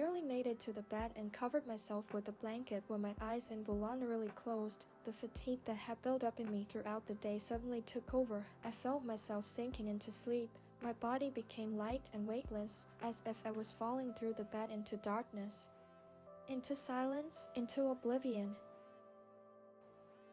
barely made it to the bed and covered myself with a blanket when my eyes involuntarily closed. The fatigue that had built up in me throughout the day suddenly took over. I felt myself sinking into sleep. My body became light and weightless, as if I was falling through the bed into darkness, into silence, into oblivion.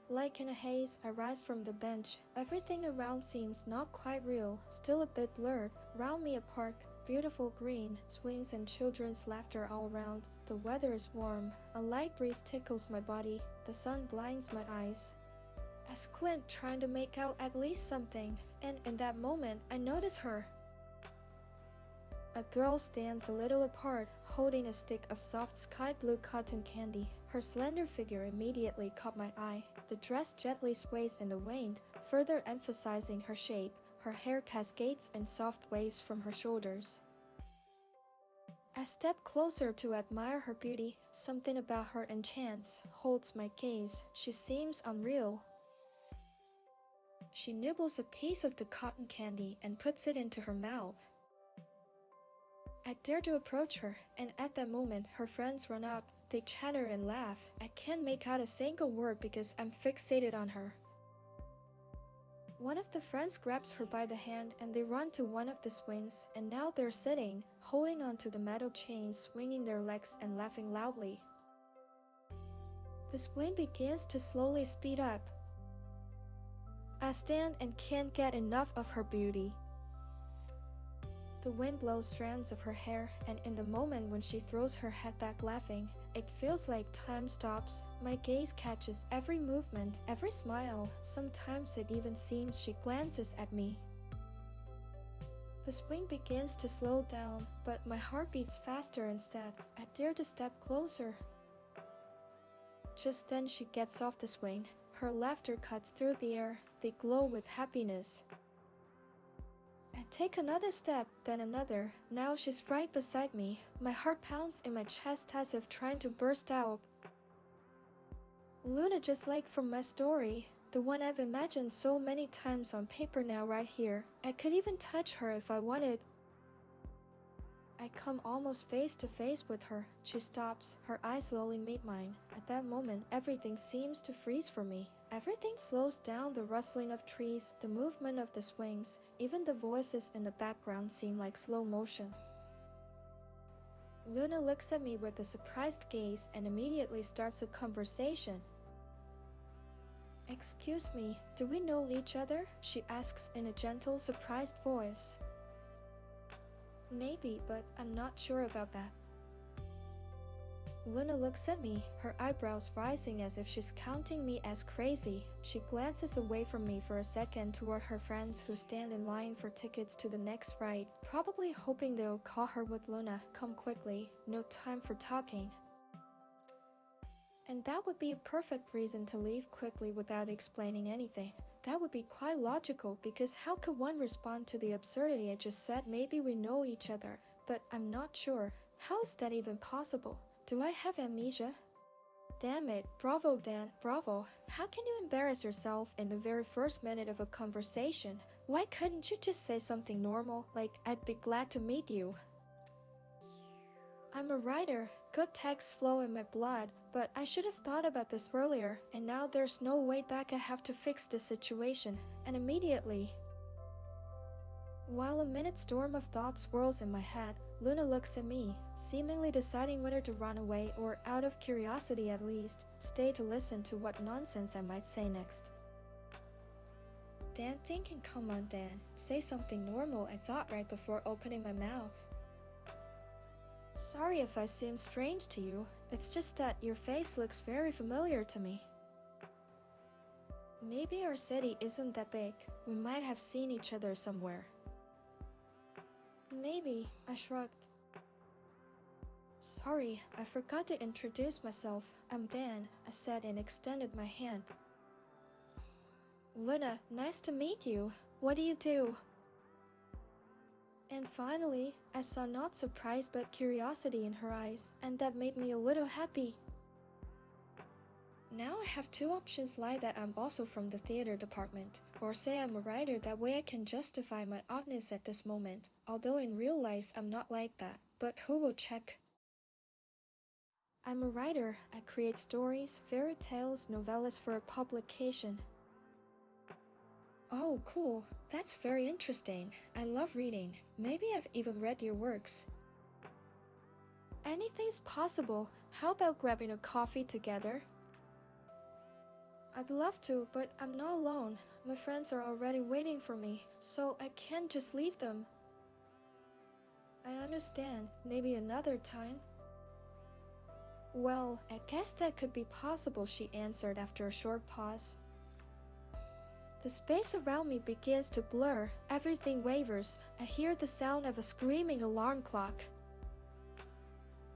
Like in a haze, I rise from the bench. Everything around seems not quite real, still a bit blurred. Round me a park, beautiful green, swings and children's laughter all around. The weather is warm. A light breeze tickles my body. The sun blinds my eyes. I squint, trying to make out at least something, and in that moment, I notice her. A girl stands a little apart, holding a stick of soft sky-blue cotton candy. Her slender figure immediately caught my eye. The dress gently sways in the wind, further emphasizing her shape. Her hair cascades in soft waves from her shoulders. I step closer to admire her beauty. Something about her enchants, holds my gaze. She seems unreal. She nibbles a piece of the cotton candy and puts it into her mouth. I dare to approach her, and at that moment, her friends run up. They chatter and laugh. I can't make out a single word because I'm fixated on her. One of the friends grabs her by the hand and they run to one of the swings, and now they're sitting, holding onto the metal chains, swinging their legs and laughing loudly. The swing begins to slowly speed up. I stand and can't get enough of her beauty. The wind blows strands of her hair, and in the moment when she throws her head back laughing, it feels like time stops. My gaze catches every movement, every smile. Sometimes it even seems she glances at me. The swing begins to slow down, but my heart beats faster instead. I dare to step closer. Just then she gets off the swing. Her laughter cuts through the air. They glow with happiness. I take another step, then another. Now she's right beside me. My heart pounds in my chest as if trying to burst out. Luna, just like from my story, the one I've imagined so many times on paper, now right here. I could even touch her if I wanted. I come almost face to face with her. She stops. Her eyes slowly meet mine. At that moment, everything seems to freeze for me. Everything slows down. The rustling of trees, the movement of the swings, even the voices in the background seem like slow motion. Luna looks at me with a surprised gaze and immediately starts a conversation. "Excuse me, do we know each other?" she asks in a gentle, surprised voice. "Maybe, but I'm not sure about that." Luna looks at me, her eyebrows rising as if she's counting me as crazy. She glances away from me for a second toward her friends who stand in line for tickets to the next ride, probably hoping they'll call her with Luna. "Come quickly, no time for talking." And that would be a perfect reason to leave quickly without explaining anything. That would be quite logical, because how could one respond to the absurdity I just said? Maybe we know each other, but I'm not sure. How is that even possible? Do I have amnesia? Damn it, bravo Dan, bravo. How can you embarrass yourself in the very first minute of a conversation? Why couldn't you just say something normal, like "I'd be glad to meet you"? I'm a writer, good text flow in my blood, but I should have thought about this earlier, and now there's no way back. I have to fix this situation, and immediately. While a minute storm of thoughts swirls in my head, Luna looks at me, seemingly deciding whether to run away or, out of curiosity at least, stay to listen to what nonsense I might say next. Dan thinking, "Come on Dan, say something normal," I thought right before opening my mouth. "Sorry if I seem strange to you, it's just that your face looks very familiar to me." "Maybe our city isn't that big. We might have seen each other somewhere." "Maybe," I shrugged. "Sorry, I forgot to introduce myself. I'm Dan," I said and extended my hand. "Luna, nice to meet you. What do you do?" And finally, I saw not surprise but curiosity in her eyes, and that made me a little happy. Now I have two options: lie that I'm also from the theater department, or say I'm a writer. That way I can justify my oddness at this moment, although in real life I'm not like that. But who will check? I'm a writer. I create stories, fairy tales, novellas for publication. Oh, cool. That's very interesting. I love reading. Maybe I've even read your works. Anything's possible. How about grabbing a coffee together? I'd love to, but I'm not alone. My friends are already waiting for me, so I can't just leave them. I understand. Maybe another time. Well, I guess that could be possible, she answered after a short pause. The space around me begins to blur. Everything wavers. I hear the sound of a screaming alarm clock.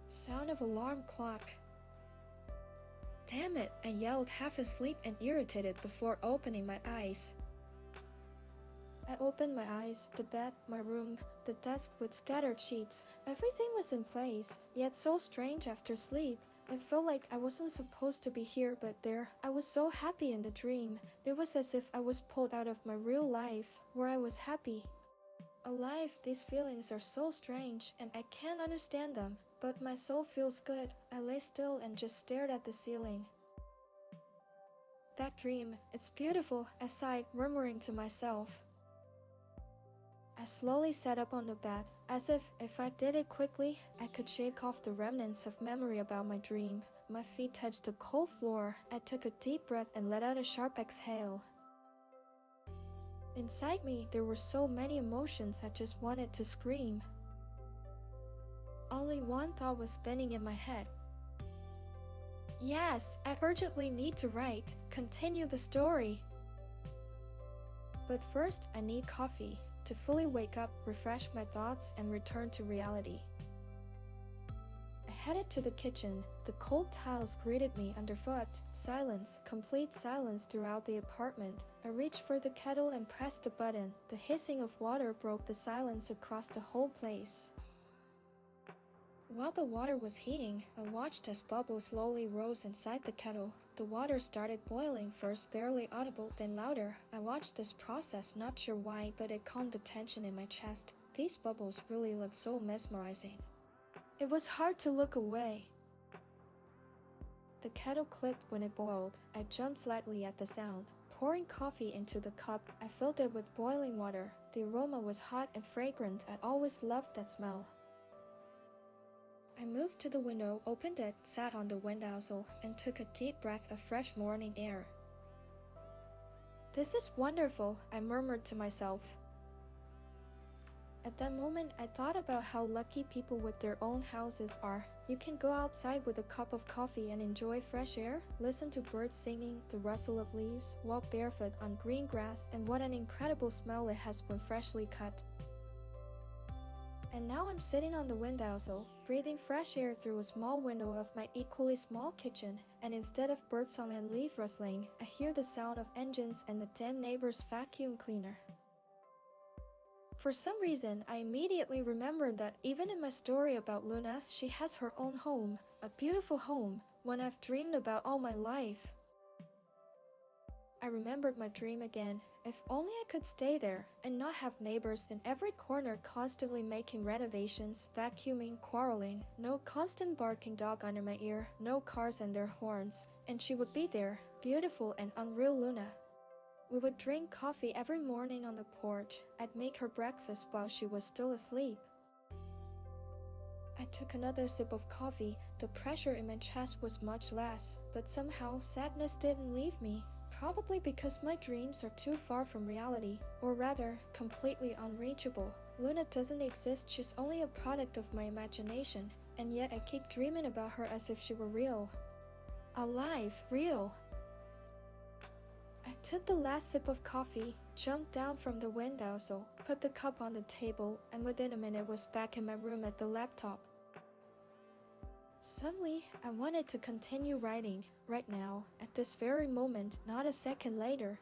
Sound of alarm clock. Damn it, I yelled, half asleep and irritated before opening my eyes. I opened my eyes, the bed, my room, the desk with scattered sheets. Everything was in place, yet so strange after sleep. It felt like I wasn't supposed to be here, but there. I was so happy in the dream. It was as if I was pulled out of my real life, where I was happy. Alive, these feelings are so strange, and I can't understand them. But my soul feels good. I lay still and just stared at the ceiling. That dream, it's beautiful, I sighed, murmuring to myself. I slowly sat up on the bed, as if I did it quickly, I could shake off the remnants of memory about my dream. My feet touched the cold floor. I took a deep breath and let out a sharp exhale. Inside me, there were so many emotions I just wanted to scream. Only one thought was spinning in my head. Yes, I urgently need to write. Continue the story. But first, I need coffee to fully wake up, refresh my thoughts, and return to reality. I headed to the kitchen. The cold tiles greeted me underfoot. Silence, complete silence throughout the apartment. I reached for the kettle and pressed the button. The hissing of water broke the silence across the whole place. While the water was heating, I watched as bubbles slowly rose inside the kettle. The water started boiling, first barely audible, then louder. I watched this process, not sure why, but it calmed the tension in my chest. These bubbles really looked so mesmerizing. It was hard to look away. The kettle clicked when it boiled. I jumped slightly at the sound. Pouring coffee into the cup, I filled it with boiling water. The aroma was hot and fragrant. I always loved that smell. I moved to the window, opened it, sat on the windowsill, and took a deep breath of fresh morning air. This is wonderful, I murmured to myself. At that moment, I thought about how lucky people with their own houses are. You can go outside with a cup of coffee and enjoy fresh air, listen to birds singing, the rustle of leaves, walk barefoot on green grass, and what an incredible smell it has when freshly cut. And now I'm sitting on the windowsill, breathing fresh air through a small window of my equally small kitchen, and instead of birdsong and leaf rustling, I hear the sound of engines and the damn neighbor's vacuum cleaner. For some reason, I immediately remembered that even in my story about Luna, she has her own home, a beautiful home, one I've dreamed about all my life. I remembered my dream again. If only I could stay there and not have neighbors in every corner constantly making renovations, vacuuming, quarreling, no constant barking dog under my ear, no cars and their horns, and she would be there, beautiful and unreal Luna. We would drink coffee every morning on the porch. I'd make her breakfast while she was still asleep. I took another sip of coffee. The pressure in my chest was much less, but somehow sadness didn't leave me. Probably because my dreams are too far from reality, or rather, completely unreachable. Luna doesn't exist, she's only a product of my imagination, and yet I keep dreaming about her as if she were real. Alive, real. I took the last sip of coffee, jumped down from the windowsill, put the cup on the table, and within a minute was back in my room at the laptop. Suddenly, I wanted to continue writing, right now, at this very moment, not a second later.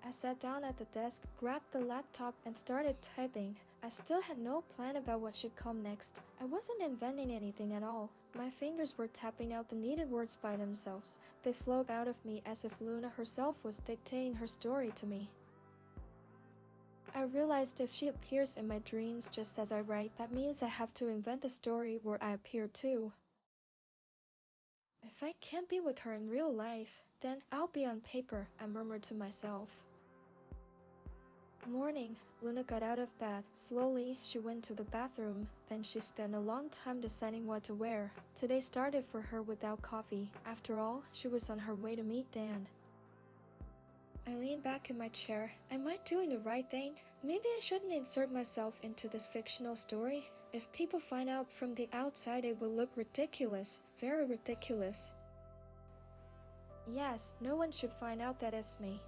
I sat down at the desk, grabbed the laptop, and started typing. I still had no plan about what should come next. I wasn't inventing anything at all. My fingers were tapping out the needed words by themselves. They flowed out of me as if Luna herself was dictating her story to me. I realized if she appears in my dreams just as I write, that means I have to invent a story where I appear too. If I can't be with her in real life, then I'll be on paper, I murmured to myself. Morning, Luna got out of bed. Slowly, she went to the bathroom. Then she spent a long time deciding what to wear. Today started for her without coffee. After all, she was on her way to meet Dan. I leaned back in my chair. Am I doing the right thing? Maybe I shouldn't insert myself into this fictional story. If people find out from the outside, it will look ridiculous. Very ridiculous. Yes, no one should find out that it's me.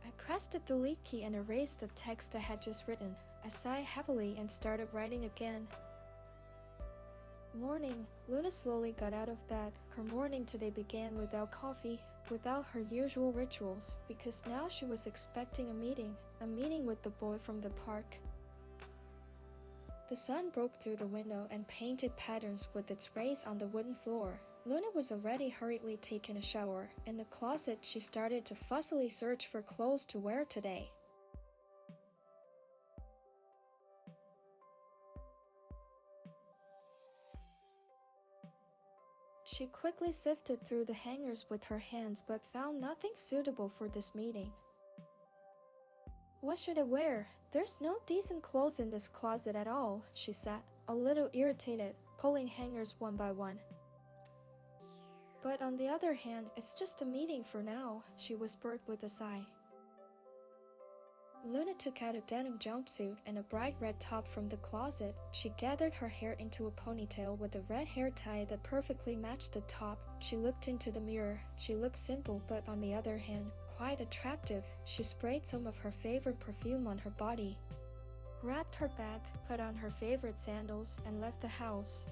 I pressed the delete key and erased the text I had just written. I sighed heavily and started writing again. Morning. Luna slowly got out of bed. Her morning today began without coffee, without her usual rituals, because now she was expecting a meeting with the boy from the park. The sun broke through the window and painted patterns with its rays on the wooden floor. Luna was already hurriedly taking a shower. In the closet, she started to fussily search for clothes to wear today. She quickly sifted through the hangers with her hands but found nothing suitable for this meeting. What should I wear? There's no decent clothes in this closet at all, she said, a little irritated, pulling hangers one by one. But on the other hand, it's just a meeting for now, she whispered with a sigh. Luna took out a denim jumpsuit and a bright red top from the closet. She gathered her hair into a ponytail with a red hair tie that perfectly matched the top. She looked into the mirror. She looked simple, but on the other hand, quite attractive. She sprayed some of her favorite perfume on her body, wrapped her bag, put on her favorite sandals, and left the house.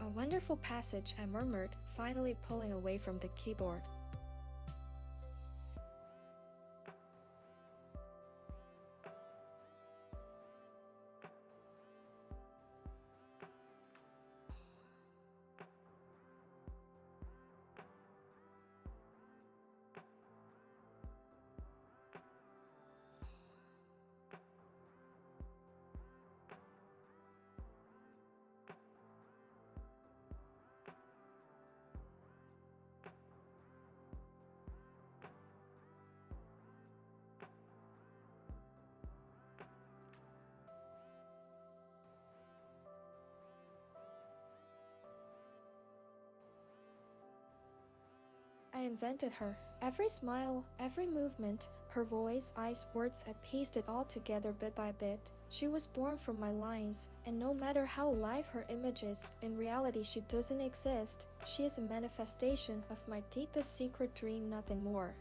A wonderful passage, I murmured, finally pulling away from the keyboard. I invented her. Every smile, every movement, her voice, eyes, words, I pieced it all together bit by bit. She was born from my lines, and no matter how alive her image is, in reality she doesn't exist. She is a manifestation of my deepest secret dream, nothing more.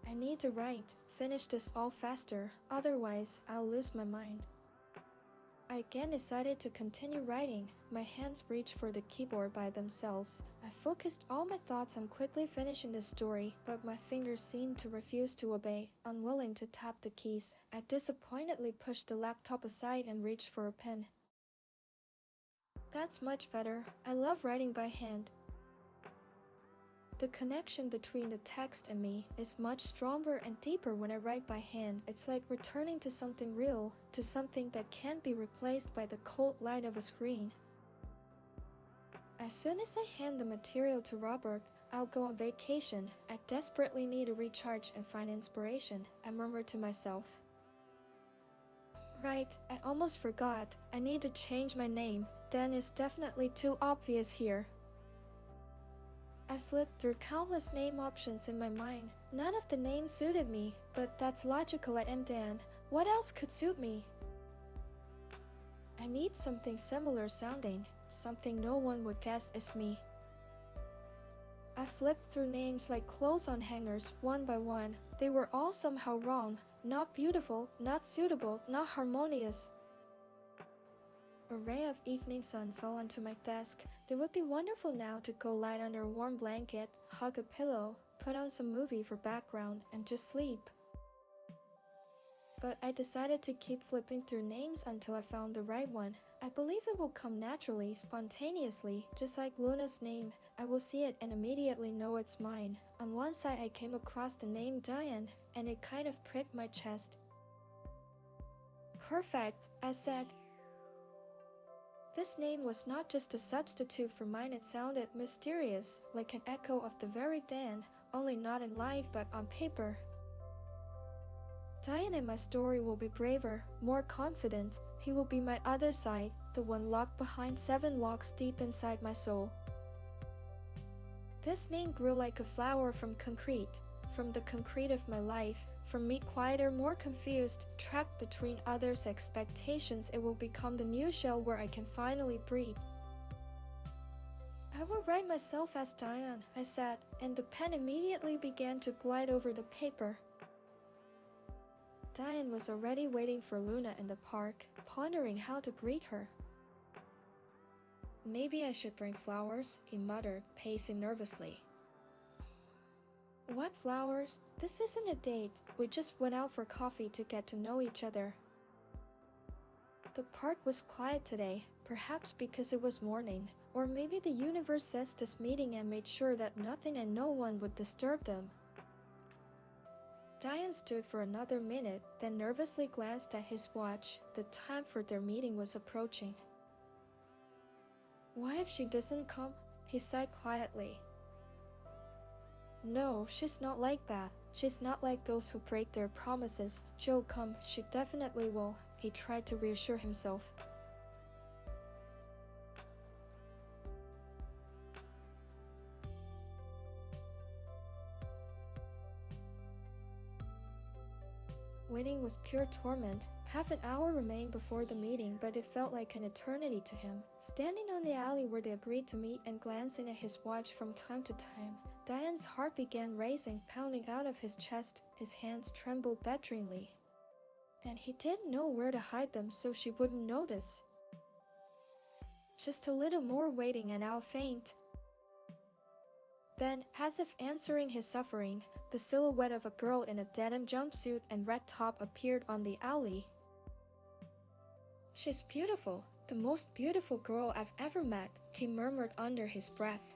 I need to write, finish this all faster, otherwise I'll lose my mind. I again decided to continue writing. My hands reached for the keyboard by themselves. I focused all my thoughts on quickly finishing the story, but my fingers seemed to refuse to obey. Unwilling to tap the keys, I disappointedly pushed the laptop aside and reached for a pen. That's much better. I love writing by hand. The connection between the text and me is much stronger and deeper when I write by hand. It's like returning to something real, to something that can't be replaced by the cold light of a screen. As soon as I hand the material to Robert, I'll go on vacation. I desperately need a recharge and find inspiration, I murmured to myself. Right, I almost forgot. I need to change my name. Dan is definitely too obvious here. I flipped through countless name options in my mind. None of the names suited me, but that's logical. I am Dan. What else could suit me? I need something similar sounding, something no one would guess is me. I flipped through names like clothes on hangers, one by one. They were all somehow wrong. Not beautiful, not suitable, not harmonious. A ray of evening sun fell onto my desk. It would be wonderful now to go lie under a warm blanket, hug a pillow, put on some movie for background, and just sleep. But I decided to keep flipping through names until I found the right one. I believe it will come naturally, spontaneously, just like Luna's name. I will see it and immediately know it's mine. On one side I came across the name Diane, and it kind of pricked my chest. Perfect, I said. This name was not just a substitute for mine, it sounded mysterious, like an echo of the very Dan, only not in life but on paper. Diane in my story will be braver, more confident. He will be my other side, the one locked behind 7 locks deep inside my soul. This name grew like a flower from concrete, from the concrete of my life. From me quieter, more confused, trapped between others' expectations, it will become the new shell where I can finally breathe. I will write myself as Diane, I said, and the pen immediately began to glide over the paper. Diane was already waiting for Luna in the park, pondering how to greet her. Maybe I should bring flowers, he muttered, pacing nervously. What flowers? This isn't a date. We just went out for coffee to get to know each other. The park was quiet today, perhaps because it was morning, or maybe the universe sensed this meeting and made sure that nothing and no one would disturb them. Diane stood for another minute, then nervously glanced at his watch. The time for their meeting was approaching. What if she doesn't come? He sighed quietly. No, she's not like that. She's not like those who break their promises. She'll come, she definitely will. He tried to reassure himself. Waiting was pure torment. Half an hour remained before the meeting, but it felt like an eternity to him. Standing on the alley where they agreed to meet and glancing at his watch from time to time, Diane's heart began racing, pounding out of his chest. His hands trembled batteringly. And he didn't know where to hide them so she wouldn't notice. Just a little more waiting and I'll faint. Then, as if answering his suffering, the silhouette of a girl in a denim jumpsuit and red top appeared on the alley. She's beautiful, the most beautiful girl I've ever met, he murmured under his breath.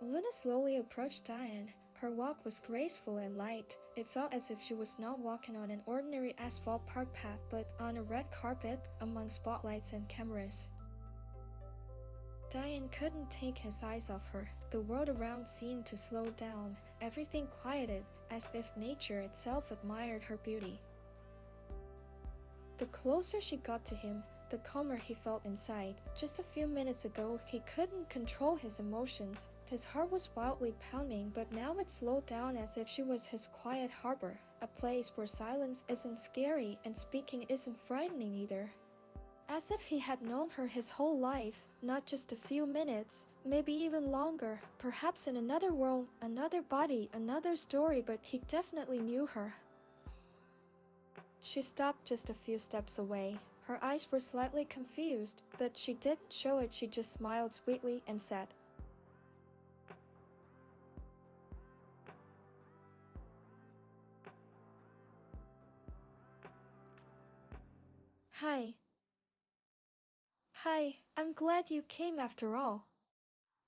Luna slowly approached Diane. Her walk was graceful and light. It felt as if she was not walking on an ordinary asphalt park path, but on a red carpet among spotlights and cameras. Diane couldn't take his eyes off her. The world around seemed to slow down, everything quieted, as if nature itself admired her beauty. The closer she got to him, the calmer he felt inside. Just a few minutes ago, he couldn't control his emotions. His heart was wildly pounding, but now it slowed down as if she was his quiet harbor, a place where silence isn't scary and speaking isn't frightening either. As if he had known her his whole life, not just a few minutes, maybe even longer, perhaps in another world, another body, another story, but he definitely knew her. She stopped just a few steps away. Her eyes were slightly confused, but she didn't show it. She just smiled sweetly and said, "Hi. Hi, I'm glad you came after all.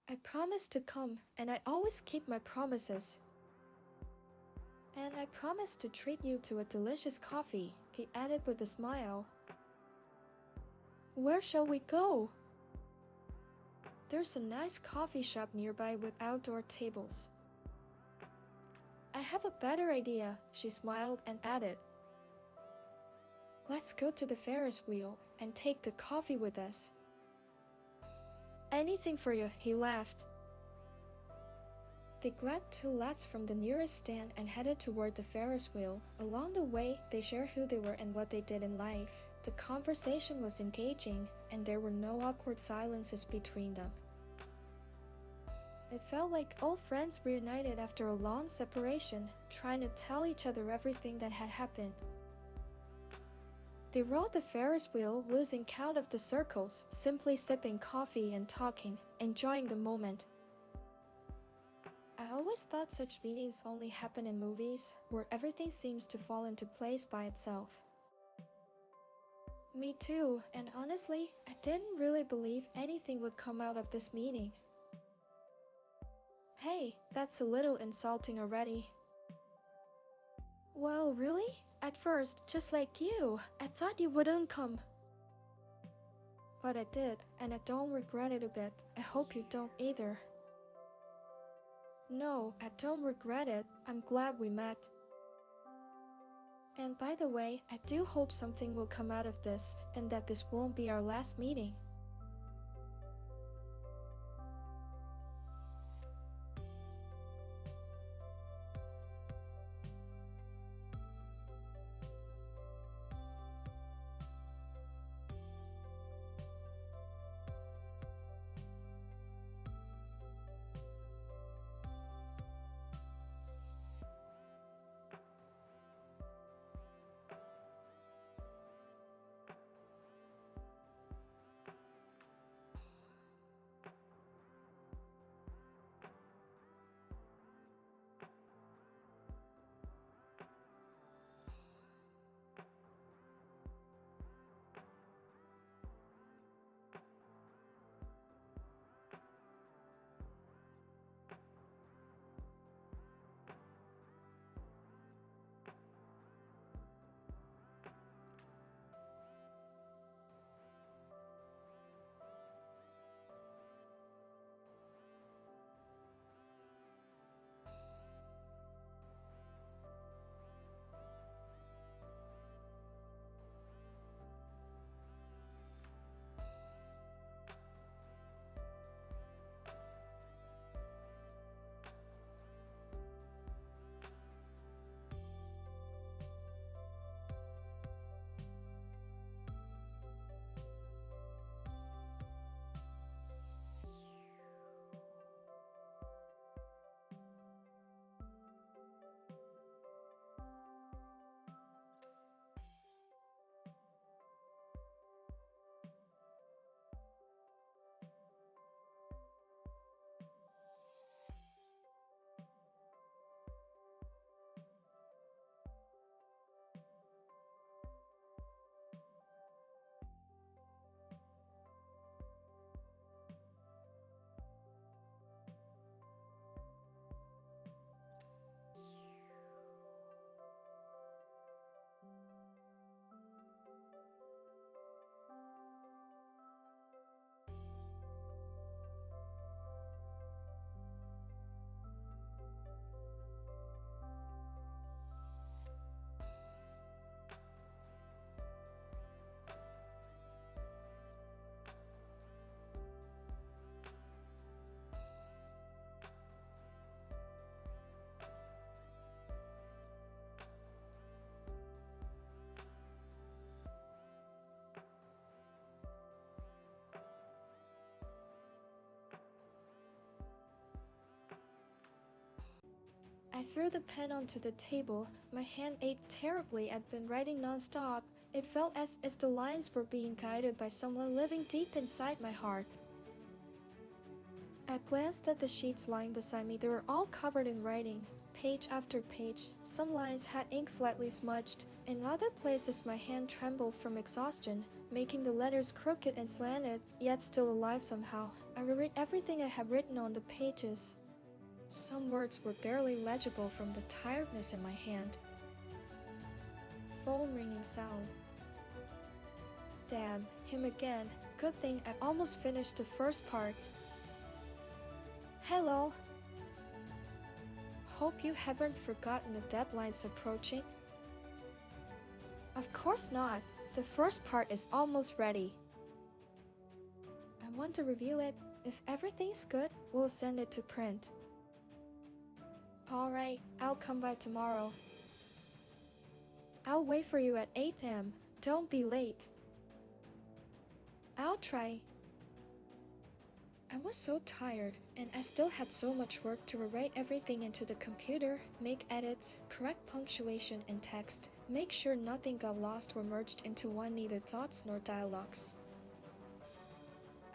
I promised to come, and I always keep my promises. And I promised to treat you to a delicious coffee," he added with a smile. "Where shall we go?" "There's a nice coffee shop nearby with outdoor tables." "I have a better idea," she smiled and added, "Let's go to the Ferris wheel and take the coffee with us." "Anything for you," he laughed. They grabbed two lads from the nearest stand and headed toward the Ferris wheel. Along the way, they shared who they were and what they did in life. The conversation was engaging, and there were no awkward silences between them. It felt like old friends reunited after a long separation, trying to tell each other everything that had happened. They rode the Ferris wheel, losing count of the circles, simply sipping coffee and talking, enjoying the moment. I always thought such meetings only happen in movies, where everything seems to fall into place by itself. Me too, and honestly, I didn't really believe anything would come out of this meeting. Hey, that's a little insulting already. Well, really? At first, just like you, I thought you wouldn't come. But I did, and I don't regret it a bit. I hope you don't either. No, I don't regret it. I'm glad we met. And by the way, I do hope something will come out of this, and that this won't be our last meeting. I threw the pen onto the table. My hand ached terribly. I'd been writing non-stop, It felt as if the lines were being guided by someone living deep inside my heart. I glanced at the sheets lying beside me. They were all covered in writing, page after page. Some lines had ink slightly smudged. In other places my hand trembled from exhaustion, making the letters crooked and slanted, yet still alive somehow. I reread everything I had written on the pages. Some words were barely legible from the tiredness in my hand. Phone ringing sound. Damn, him again. Good thing I almost finished the first part. Hello. Hope you haven't forgotten the deadline's approaching. Of course not. The first part is almost ready. I want to review it. If everything's good, we'll send it to print. Alright, I'll come by tomorrow. I'll wait for you at 8 a.m. Don't be late. I'll try. I was so tired, and I still had so much work to rewrite everything into the computer, make edits, correct punctuation in text, make sure nothing got lost or merged into one, neither thoughts nor dialogues.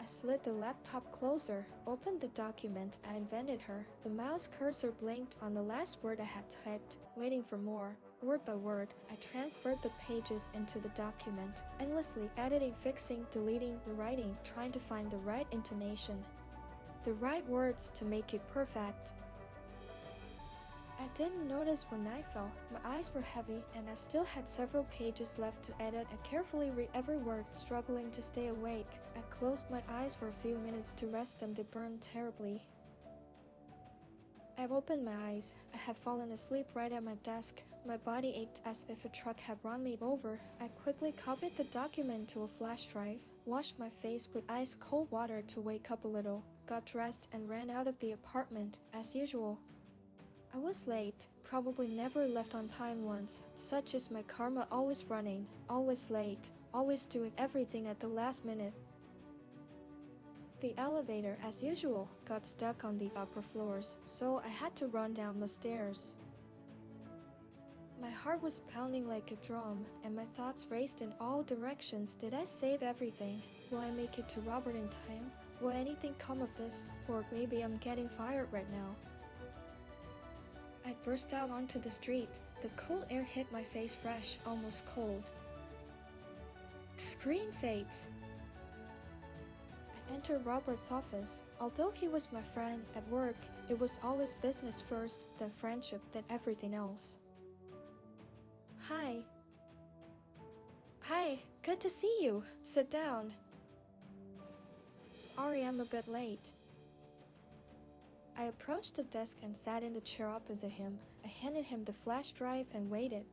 I slid the laptop closer, opened the document I invented her. The mouse cursor blinked on the last word I had typed, waiting for more. Word by word, I transferred the pages into the document, endlessly editing, fixing, deleting, rewriting, trying to find the right intonation, the right words to make it perfect. I didn't notice when night fell. My eyes were heavy, and I still had several pages left to edit. I carefully read every word, struggling to stay awake. I closed my eyes for a few minutes to rest them. They burned terribly. I opened my eyes. I had fallen asleep right at my desk. My body ached as if a truck had run me over. I quickly copied the document to a flash drive, washed my face with ice-cold water to wake up a little, got dressed and ran out of the apartment, as usual. I was late, probably never left on time once. Such is my karma, always running, always late, always doing everything at the last minute. The elevator, as usual, got stuck on the upper floors, so I had to run down the stairs. My heart was pounding like a drum, and my thoughts raced in all directions. Did I save everything? Will I make it to Robert in time? Will anything come of this? Or maybe I'm getting fired right now. I burst out onto the street. The cold air hit my face fresh, almost cold. Screen fades. I entered Robert's office. Although he was my friend at work, it was always business first, then friendship, then everything else. Hi. Hi, good to see you. Sit down. Sorry I'm a bit late. I approached the desk and sat in the chair opposite him. I handed him the flash drive and waited.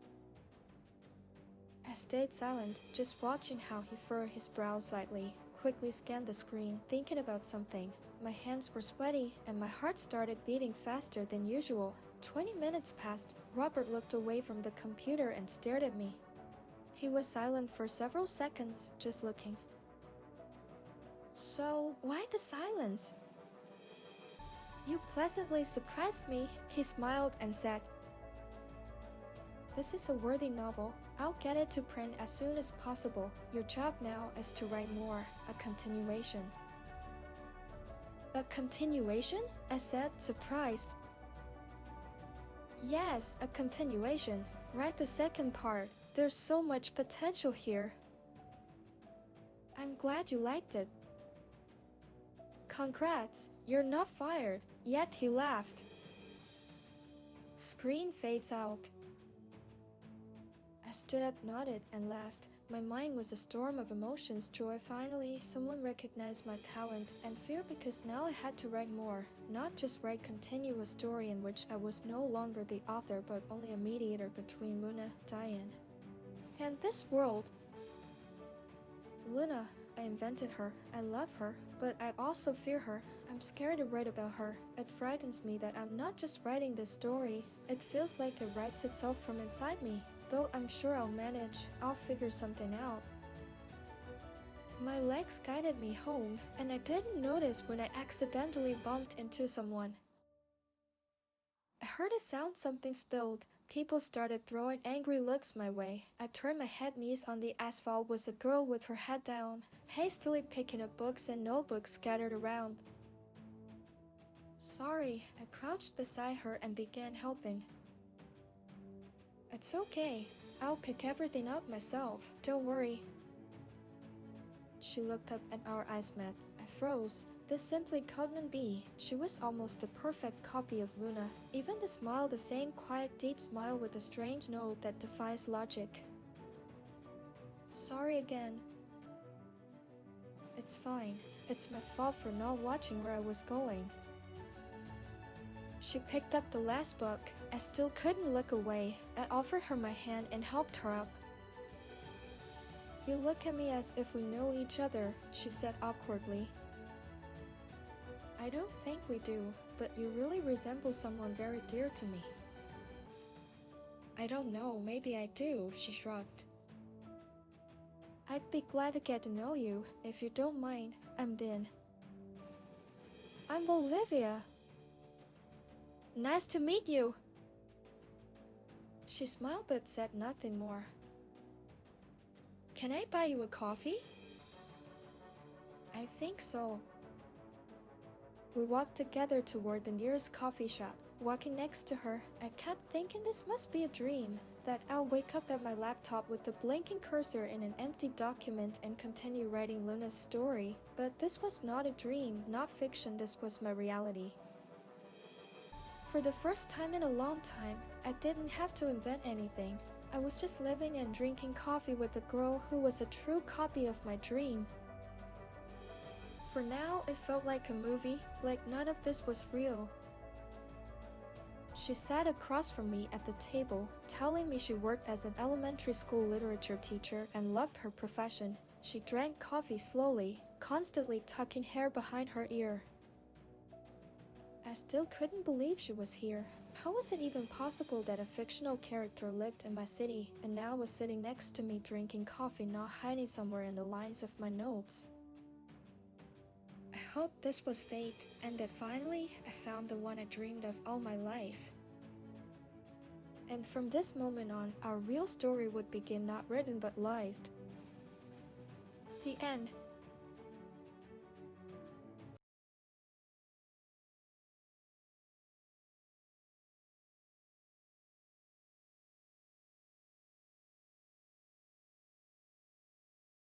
I stayed silent, just watching how he furrowed his brow slightly, quickly scanned the screen, thinking about something. My hands were sweaty, and my heart started beating faster than usual. 20 minutes passed. Robert looked away from the computer and stared at me. He was silent for several seconds, just looking. So, why the silence? You pleasantly surprised me, he smiled and said. This is a worthy novel. I'll get it to print as soon as possible. Your job now is to write more, a continuation. A continuation? I said, surprised. Yes, a continuation. Write the second part. There's so much potential here. I'm glad you liked it. Congrats, you're not fired. Yet he laughed. Screen fades out. I stood up, nodded, and laughed. My mind was a storm of emotions. Joy, finally, someone recognized my talent, and fear because now I had to write more, not just write continue a story in which I was no longer the author but only a mediator between Luna, Diane, and this world. Luna, I invented her. I love her, but I also fear her. I'm scared to write about her. It frightens me that I'm not just writing this story. It feels like it writes itself from inside me. Though I'm sure I'll manage. I'll figure something out. My legs guided me home, and I didn't notice when I accidentally bumped into someone. I heard a sound, something spilled. People started throwing angry looks my way. I turned my head, knees on the asphalt was a girl with her head down, hastily picking up books and notebooks scattered around. Sorry, I crouched beside her and began helping. It's okay. I'll pick everything up myself. Don't worry. She looked up and our eyes met. I froze. This simply couldn't be. She was almost the perfect copy of Luna. Even the smile, the same quiet, deep smile with a strange note that defies logic. Sorry again. It's fine. It's my fault for not watching where I was going. She picked up the last book. I still couldn't look away. I offered her my hand and helped her up. You look at me as if we know each other, she said awkwardly. I don't think we do, but you really resemble someone very dear to me. I don't know, maybe I do, she shrugged. I'd be glad to get to know you, if you don't mind. I'm Din. I'm Olivia. Nice to meet you. She smiled but said nothing more. Can I buy you a coffee? I think so. We walked together toward the nearest coffee shop. Walking next to her, I kept thinking this must be a dream, that I'll wake up at my laptop with the blinking cursor in an empty document and continue writing Luna's story. But this was not a dream, not fiction, this was my reality. For the first time in a long time, I didn't have to invent anything. I was just living and drinking coffee with a girl who was a true copy of my dream. For now, it felt like a movie, like none of this was real. She sat across from me at the table, telling me she worked as an elementary school literature teacher and loved her profession. She drank coffee slowly, constantly tucking hair behind her ear. I still couldn't believe she was here. How was it even possible that a fictional character lived in my city and now was sitting next to me drinking coffee, not hiding somewhere in the lines of my notes? I hoped this was fate, and that finally I found the one I dreamed of all my life. And from this moment on, our real story would begin, not written but lived. The end.